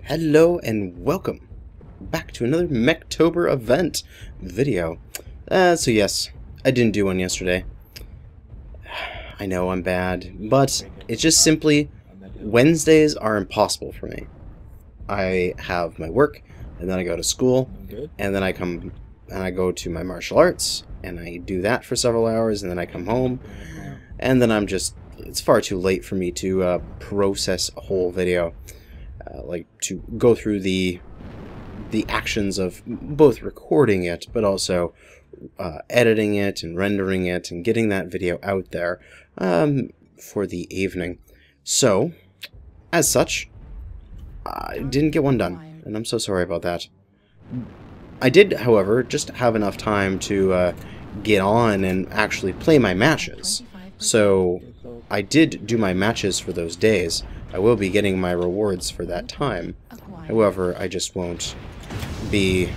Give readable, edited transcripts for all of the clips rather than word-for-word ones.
Hello and welcome back to another Mechtoberfest video. So yes, I didn't do one yesterday. I know I'm bad, but it's just simply Wednesdays are impossible for me. I have my work, and then I go to school, and then I come and I go to my martial arts, and I do that for several hours, and then I come home, and then it's far too late for me to process a whole video. Like to go through the actions of both recording it, but also editing it and rendering it and getting that video out there for the evening. So, as such, I didn't get one done, and I'm so sorry about that. I did, however, just have enough time to get on and actually play my matches. So, I did do my matches for those days. I will be getting my rewards for that time. However, I just won't be...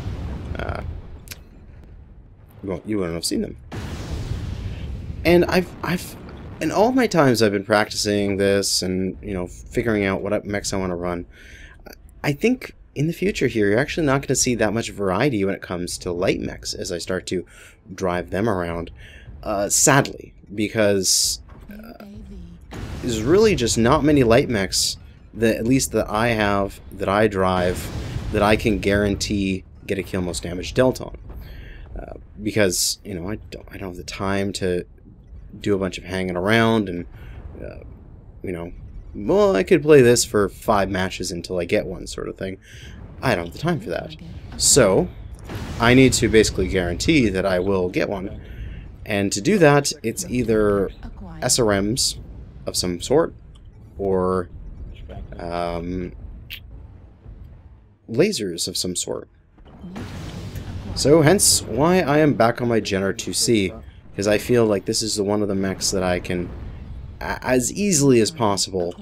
you wouldn't have seen them. And in all my times I've been practicing this and, you know, figuring out what mechs I want to run, I think in the future here, you're actually not going to see that much variety when it comes to light mechs as I start to drive them around. Sadly, because... there's really just not many light mechs that, at least that I have, that I drive, that I can guarantee get a kill most damage dealt on. Because, you know, I don't have the time to do a bunch of hanging around and, you know, well, I could play this for 5 matches until I get one sort of thing. I don't have the time for that. So, I need to basically guarantee that I will get one. And to do that, it's either SRMs of some sort, or lasers of some sort. So hence why I am back on my Gen R2C, because I feel like this is one of the mechs that I can, as easily as possible,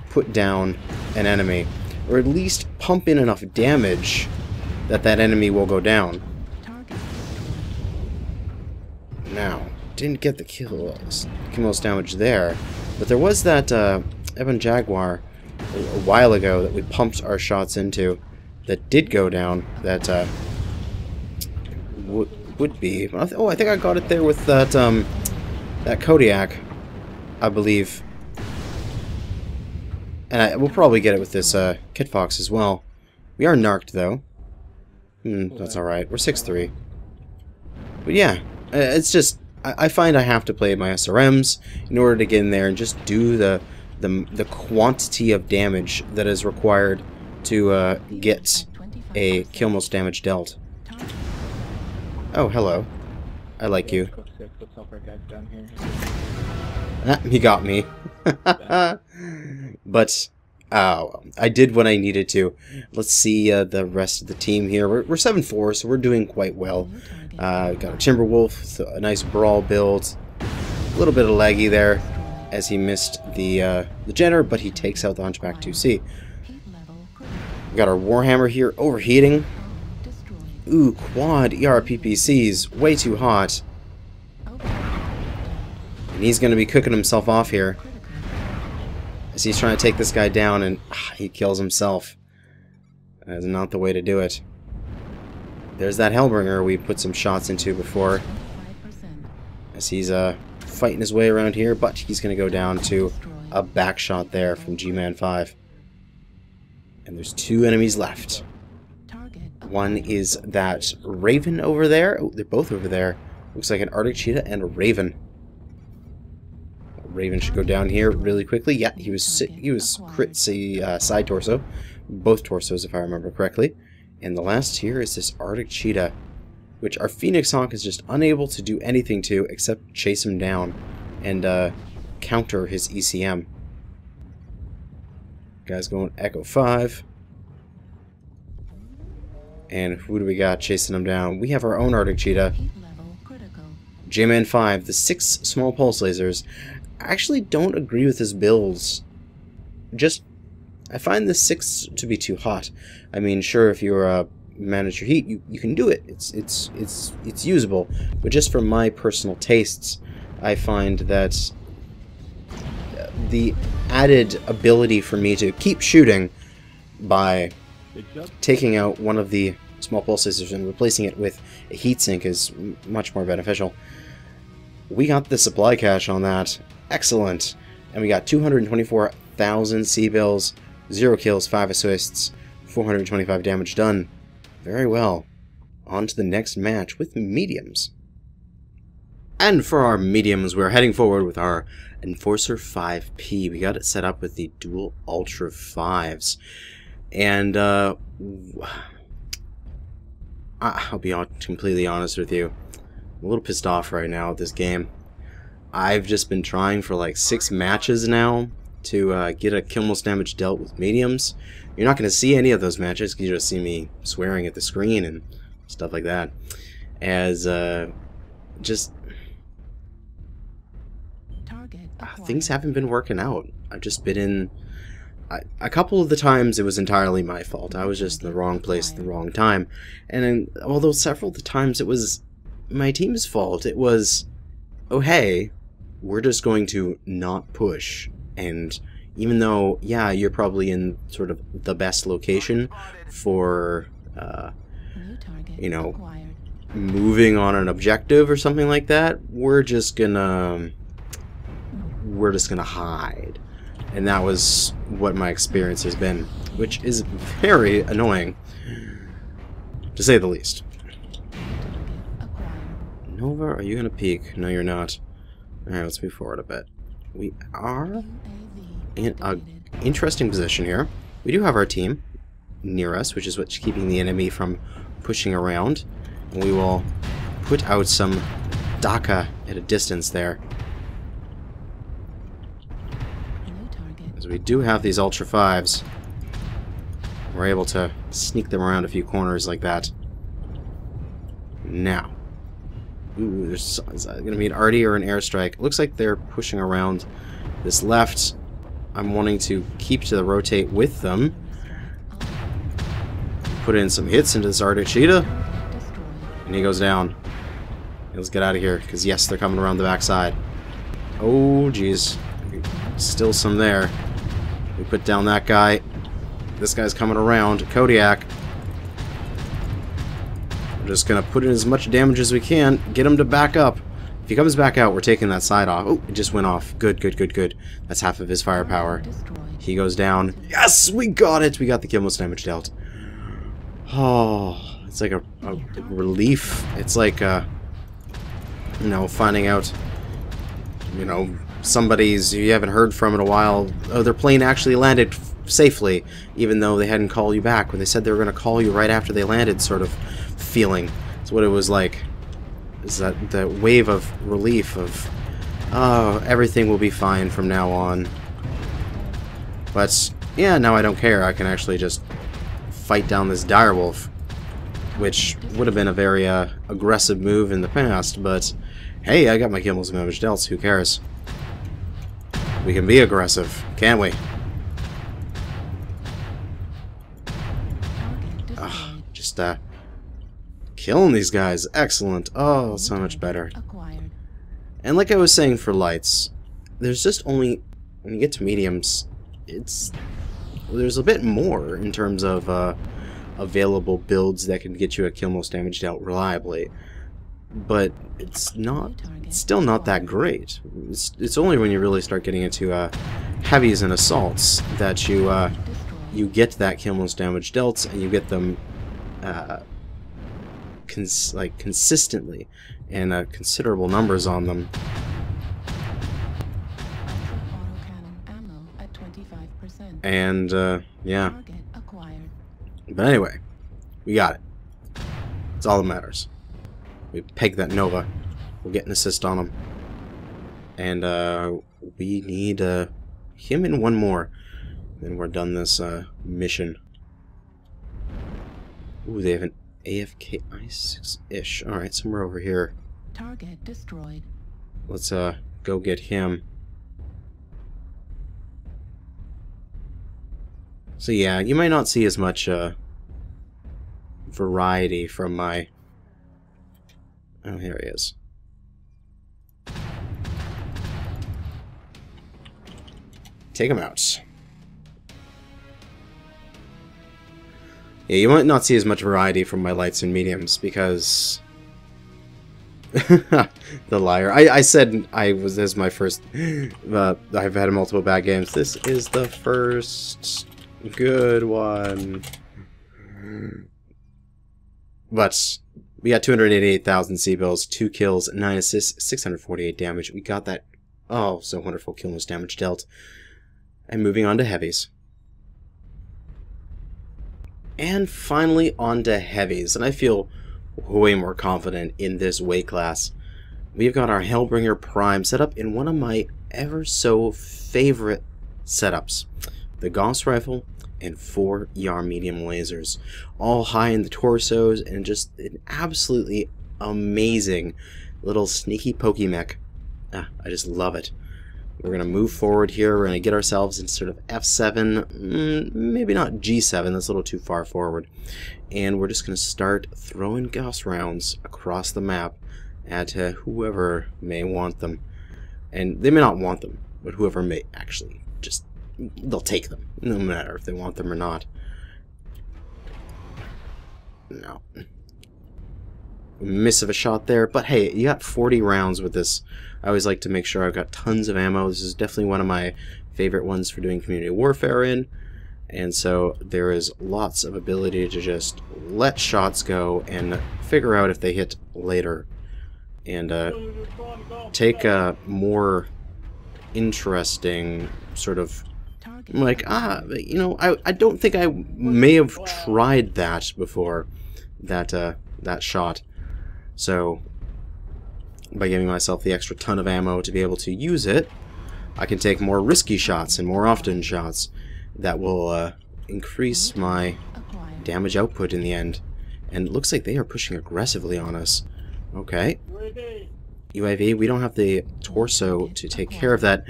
put down an enemy, or at least pump in enough damage that that enemy will go down. Now, didn't get the kill most damage there. But there was that Evan Jaguar a while ago that we pumped our shots into that did go down, that would be... Oh, I think I got it there with that, that Kodiak, I believe. And we'll probably get it with this Kit Fox as well. We are narked, though. That's alright. We're 6'3". But yeah, it's just... I find I have to play my SRMs in order to get in there and just do the quantity of damage that is required to get a kill most damage dealt. Oh, hello. I like you. He got me. But, oh, I did what I needed to. Let's see the rest of the team here. We're 7-4, so we're doing quite well. Got a Timberwolf, a nice brawl build. A little bit of laggy there as he missed the Jenner, but he takes out the Hunchback 2C. Got our Warhammer here overheating. Ooh, quad ERPPCs, way too hot. And he's going to be cooking himself off here as he's trying to take this guy down, and he kills himself. That is not the way to do it. There's that Hellbringer we put some shots into before, as he's fighting his way around here, but he's going to go down to a back shot there from G-Man 5. And there's 2 enemies left. One is that Raven over there. Oh, they're both over there. Looks like an Arctic Cheetah and a Raven. Raven should go down here really quickly. Yeah, he was crit side torso. Both torsos, if I remember correctly. And the last here is this Arctic Cheetah, which our Phoenix Hawk is just unable to do anything to except chase him down and counter his ECM. Guy's going Echo 5. And who do we got chasing him down? We have our own Arctic Cheetah. J-Man 5, the 6 small pulse lasers. I actually don't agree with his builds. I find the 6 to be too hot. I mean, sure, if you manage your heat, you can do it. It's usable. But just from my personal tastes, I find that the added ability for me to keep shooting by taking out one of the small pulsars and replacing it with a heatsink is much more beneficial. We got the supply cache on that. Excellent. And we got 224,000 C-bills, 0 kills, 5 assists, 425 damage done. Very well. On to the next match with mediums. And for our mediums, we're heading forward with our Enforcer 5P. We got it set up with the dual Ultra 5s. And, I'll be completely honest with you. I'm a little pissed off right now at this game. I've just been trying for like 6 matches now to get a kill most damage dealt with mediums. You're not going to see any of those matches because you just see me swearing at the screen and stuff like that. As, just... things haven't been working out. I've just been in... a couple of the times it was entirely my fault. I was just in the wrong place at the wrong time. And then, although several of the times it was my team's fault, it was, oh hey, we're just going to not push. And even though, yeah, you're probably in sort of the best location for, you know, moving on an objective or something like that, we're just gonna hide. And that was what my experience has been, which is very annoying, to say the least. Nova, are you gonna peek? No, you're not. Alright, let's move forward a bit. We are in an interesting position here. We do have our team near us, which is what's keeping the enemy from pushing around. And we will put out some Daka at a distance there. As we do have these Ultra 5s, we're able to sneak them around a few corners like that. Now, ooh, is that going to be an arty or an airstrike? It looks like they're pushing around this left. I'm wanting to keep to the rotate with them. Put in some hits into this Arctic Cheetah. And he goes down. Let's get out of here, because yes, they're coming around the backside. Oh, jeez. Still some there. We put down that guy. This guy's coming around. Kodiak. We're just going to put in as much damage as we can. Get him to back up. If he comes back out, we're taking that side off. Oh, it just went off. Good, good, good, good. That's half of his firepower. He goes down. Yes, we got it! We got the kill most damage dealt. Oh, it's like a relief. It's like, you know, finding out, you know, somebody's you haven't heard from in a while. Oh, their plane actually landed safely, even though they hadn't called you back when they said they were going to call you right after they landed, sort of feeling. That's what it was like. Is that the wave of relief of, oh, everything will be fine from now on. But, yeah, now I don't care. I can actually just fight down this direwolf, which would have been a very aggressive move in the past, but hey, I got my kill most damage dealt, who cares? We can be aggressive, can't we? Just killing these guys. Excellent. Oh, so much better. And like I was saying for lights, there's just only, when you get to mediums, there's a bit more in terms of available builds that can get you a kill most damage dealt reliably. But it's still not that great. It's only when you really start getting into heavies and assaults that you get that kill most damage dealt, and you get them consistently and considerable numbers on them. And yeah. But anyway, we got it. That's all that matters. We peg that Nova. We'll get an assist on him. And we need him and one more. Then we're done this mission. Ooh, they have an AFK I6-ish. Alright, somewhere over here. Target destroyed. Let's go get him. So yeah, you might not see as much variety from my... Oh, here he is. Take him out. Yeah, you might not see as much variety from my lights and mediums because... the liar. I said this is my first... I've had multiple bad games. This is the first good one. But we got 288,000 C-bills, 2 kills, 9 assists, 648 damage. We got that, oh, so wonderful kill most damage dealt. And moving on to heavies. And finally on to heavies. And I feel way more confident in this weight class. We've got our Hellbringer Prime set up in one of my ever so favorite setups. The Gauss Rifle and 4 ER medium lasers, all high in the torsos, and just an absolutely amazing little sneaky pokey mech. I just love it. We're going to move forward here. We're going to get ourselves in sort of F7, maybe not G7, that's a little too far forward. And we're just going to start throwing Gauss rounds across the map at whoever may want them. And they may not want them, but whoever may actually just... they'll take them, no matter if they want them or not. No. Miss of a shot there, but hey, you got 40 rounds with this. I always like to make sure I've got tons of ammo. This is definitely one of my favorite ones for doing community warfare in. And so there is lots of ability to just let shots go and figure out if they hit later. And take a more interesting sort of... like, you know, I don't think I may have tried that before, that shot. So, by giving myself the extra ton of ammo to be able to use it, I can take more risky shots and more often shots that will increase my damage output in the end. And it looks like they are pushing aggressively on us. Okay. UAV, we don't have the torso to take care of that.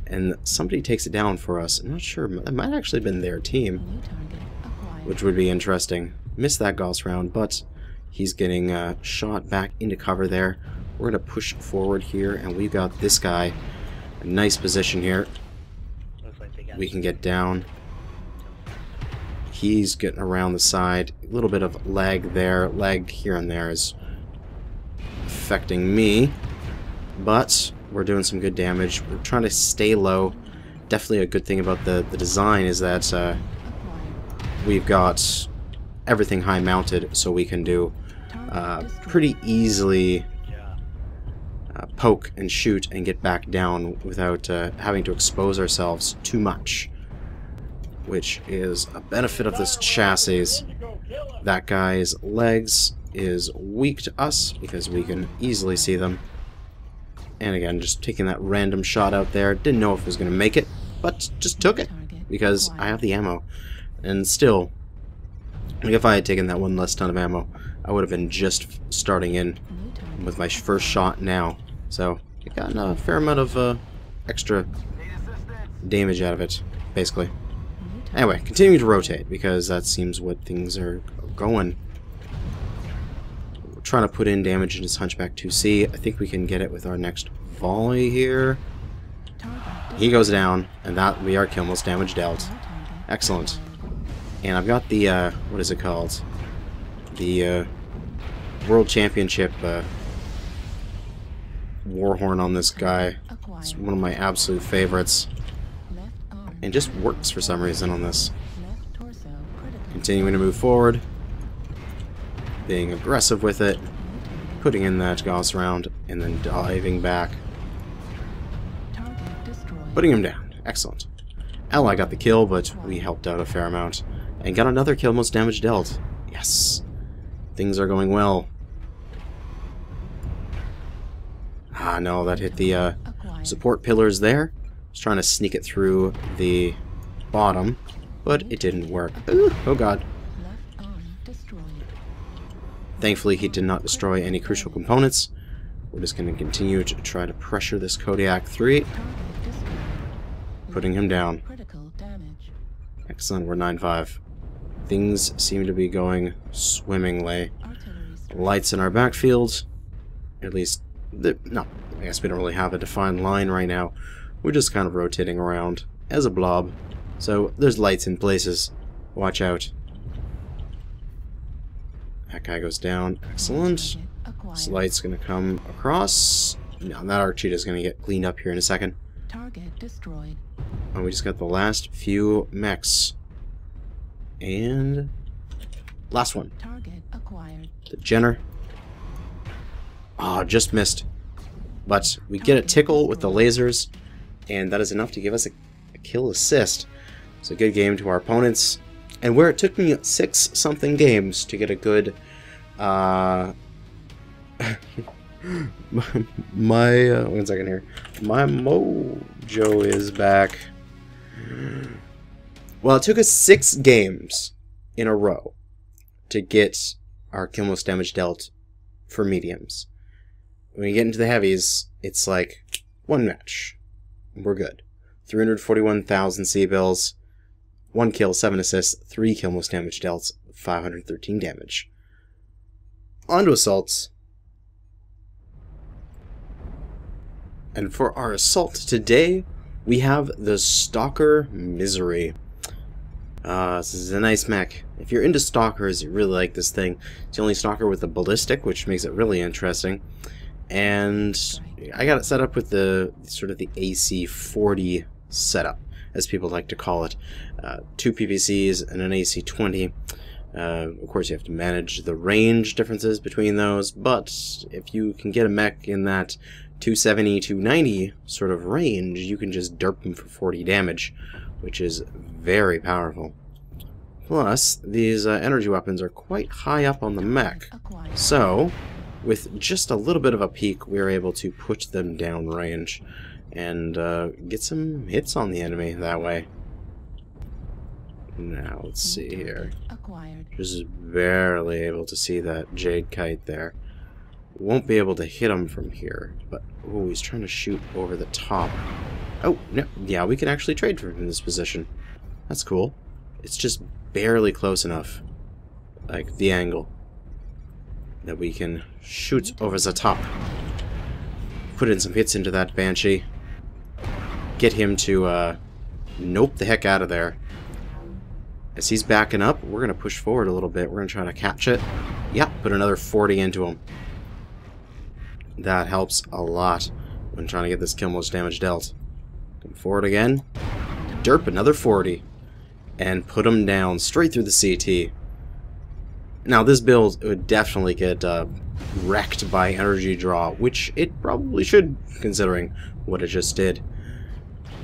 And somebody takes it down for us. I'm not sure. It might have actually been their team, which would be interesting. Missed that Gauss round, but he's getting shot back into cover there. We're going to push forward here, and we've got this guy. A nice position here. We can get down. He's getting around the side. A little bit of lag there. Lag here and there is affecting me, but we're doing some good damage. We're trying to stay low. Definitely a good thing about the design is that we've got everything high mounted, so we can do pretty easily poke and shoot and get back down without having to expose ourselves too much, which is a benefit of this chassis. That guy's legs is weak to us because we can easily see them. And again, just taking that random shot out there. Didn't know if it was going to make it, but just took it because I have the ammo. And still, if I had taken that one less ton of ammo, I would have been just starting in with my first shot now. So, I got a fair amount of extra damage out of it, basically. Anyway, continuing to rotate, because that seems what things are going. We're trying to put in damage into Hunchback 2C. I think we can get it with our next volley here. He goes down, and that we are kill most damage dealt. Excellent. And I've got the, what is it called? The, World Championship, Warhorn on this guy. It's one of my absolute favorites. And just works for some reason on this. Continuing to move forward. Being aggressive with it. Putting in that Gauss round. And then diving back. Putting him down. Excellent. Ally got the kill, but we helped out a fair amount. And got another kill most damage dealt. Yes. Things are going well. Ah, no, that hit the support pillars there. Was trying to sneak it through the bottom, but it didn't work. Ooh, oh god. Thankfully, he did not destroy any crucial components. We're just going to continue to try to pressure this Kodiak 3. Putting him down. Excellent, we're 9-5. Things seem to be going swimmingly. Lights in our backfield. At least, no, I guess we don't really have a defined line right now. We're just kind of rotating around as a blob. So, there's lights in places. Watch out. That guy goes down. Excellent. This light's gonna come across. Now that arc cheetah's gonna get cleaned up here in a second. Target destroyed. And we just got the last few mechs. And last one. Target acquired. The Jenner. Oh, just missed. But we get a tickle with the lasers, and that is enough to give us a kill assist. It's a good game to our opponents. And where it took me 6-something games to get a good one second here. My mojo is back. Well, it took us 6 games in a row to get our kill most damage dealt for mediums. When you get into the heavies, it's like 1 match. We're good. 341,000 C-bills, 1 kill, 7 assists, 3 kill most damage dealt, 513 damage. On to assaults. And for our assault today, we have the Stalker Misery. This is a nice mech. If you're into stalkers, you really like this thing. It's the only stalker with a ballistic, which makes it really interesting. And I got it set up with the sort of the AC40 setup, as people like to call it. 2 PPCs and an AC20. Of course, you have to manage the range differences between those, but if you can get a mech in that 270, 290 sort of range, you can just derp them for 40 damage, which is very powerful. Plus, these energy weapons are quite high up on the mech, so with just a little bit of a peek, we are able to push them down range and get some hits on the enemy that way. Now, let's see here. Just barely able to see that Jade Kite there. Won't be able to hit him from here, but oh, he's trying to shoot over the top. Oh, no, yeah, we can actually trade from this position. That's cool. It's just barely close enough, like the angle, that we can shoot over the top. Put in some hits into that Banshee. Get him to nope the heck out of there. As he's backing up, we're going to push forward a little bit. We're going to try to catch it. Yep, put another 40 into him. That helps a lot when trying to get this kill most damage dealt. Come forward again. Derp another 40. And put him down straight through the CT. Now this build would definitely get wrecked by energy draw, which it probably should, considering what it just did.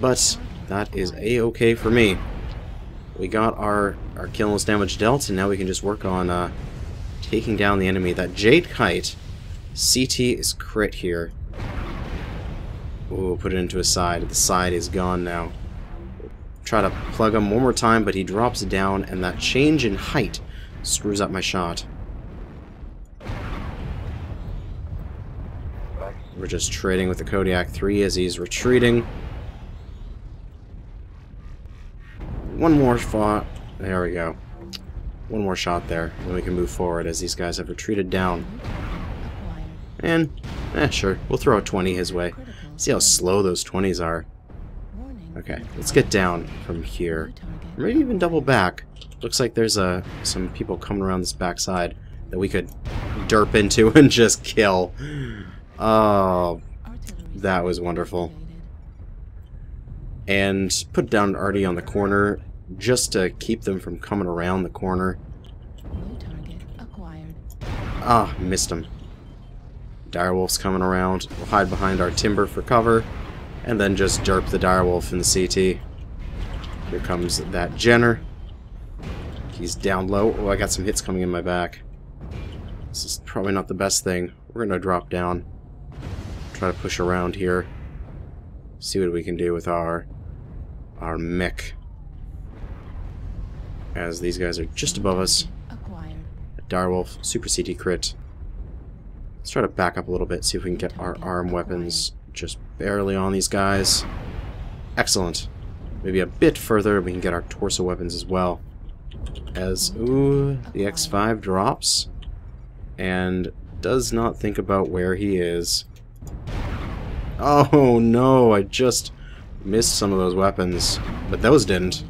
But that is a-okay for me. We got our kill most damage dealt, and now we can just work on taking down the enemy. That Jade Kite, CT is crit here. Ooh, put it into a side. The side is gone now. Try to plug him one more time, but he drops down, and that change in height screws up my shot. We're just trading with the Kodiak 3 as he's retreating. One more shot. There we go. One more shot there. Then we can move forward as these guys have retreated down. And, sure. We'll throw a 20 his way. See how slow those 20s are. Okay, let's get down from here. Or maybe even double back. Looks like there's some people coming around this backside that we could derp into and just kill. Oh, that was wonderful. And put down Artie on the corner just to keep them from coming around the corner. Ah, missed him. Direwolf's coming around. We'll hide behind our timber for cover, and then just derp the Direwolf in the CT. Here comes that Jenner. He's down low. Oh, I got some hits coming in my back. This is probably not the best thing. We're gonna drop down. Try to push around here. See what we can do with our mech. As these guys are just above us. Direwolf, super CT crit. Let's try to back up a little bit, see if we can get our arm weapons just barely on these guys. Excellent. Maybe a bit further, we can get our torso weapons as well. As, ooh, the X5 drops. And does not think about where he is. Oh no, I just missed some of those weapons. But those didn't.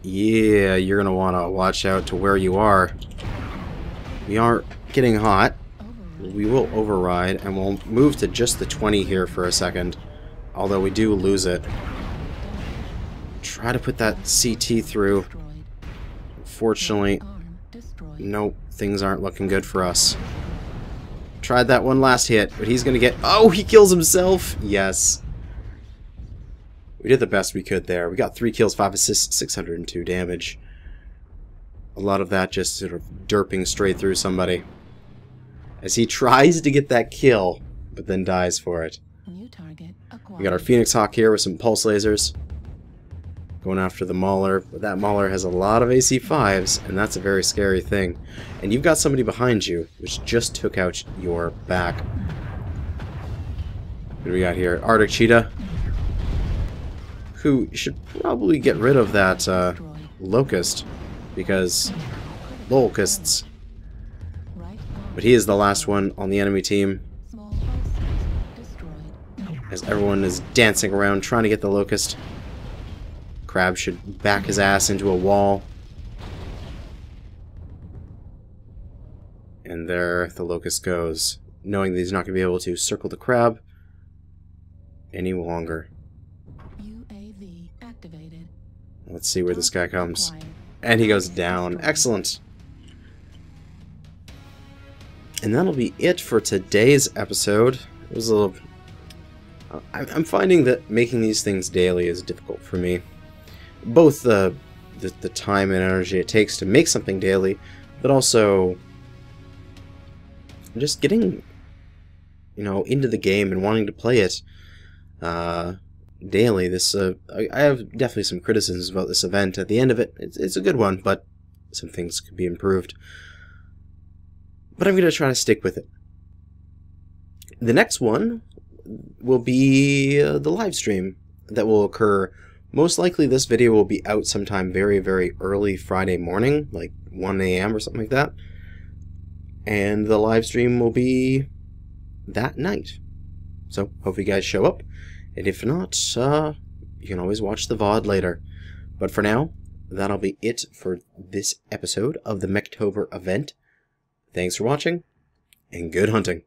Yeah, you're going to want to watch out to where you are. We are getting hot. We will override, and we'll move to just the 20 here for a second. Although we do lose it. Try to put that CT through. Unfortunately, nope, things aren't looking good for us. Tried that one last hit, but he's going to get... Oh, he kills himself! Yes. We did the best we could there. We got 3 kills, 5 assists, 602 damage. A lot of that just sort of derping straight through somebody. As he tries to get that kill, but then dies for it. We got our Phoenix Hawk here with some pulse lasers. Going after the Mauler, but that Mauler has a lot of AC5s, and that's a very scary thing. And you've got somebody behind you, which just took out your back. What do we got here? Arctic Cheetah, who should probably get rid of that Locust, because Locusts. But he is the last one on the enemy team, as everyone is dancing around trying to get the Locust. Crab should back his ass into a wall. And there the Locust goes, knowing that he's not going to be able to circle the Crab any longer. UAV activated. Let's see where this guy comes. And he goes down. Excellent. And that'll be it for today's episode. It was a little... I'm finding that making these things daily is difficult for me. Both the time and energy it takes to make something daily, but also just getting, you know, into the game and wanting to play it daily. This I have definitely some criticisms about this event. At the end of it, it's a good one, but some things could be improved. But I'm going to try to stick with it. The next one will be the live stream that will occur. Most likely this video will be out sometime very, very early Friday morning, like 1 AM or something like that. And the live stream will be that night. So, hope you guys show up. And if not, you can always watch the VOD later. But for now, that'll be it for this episode of the Mechtober event. Thanks for watching, and good hunting.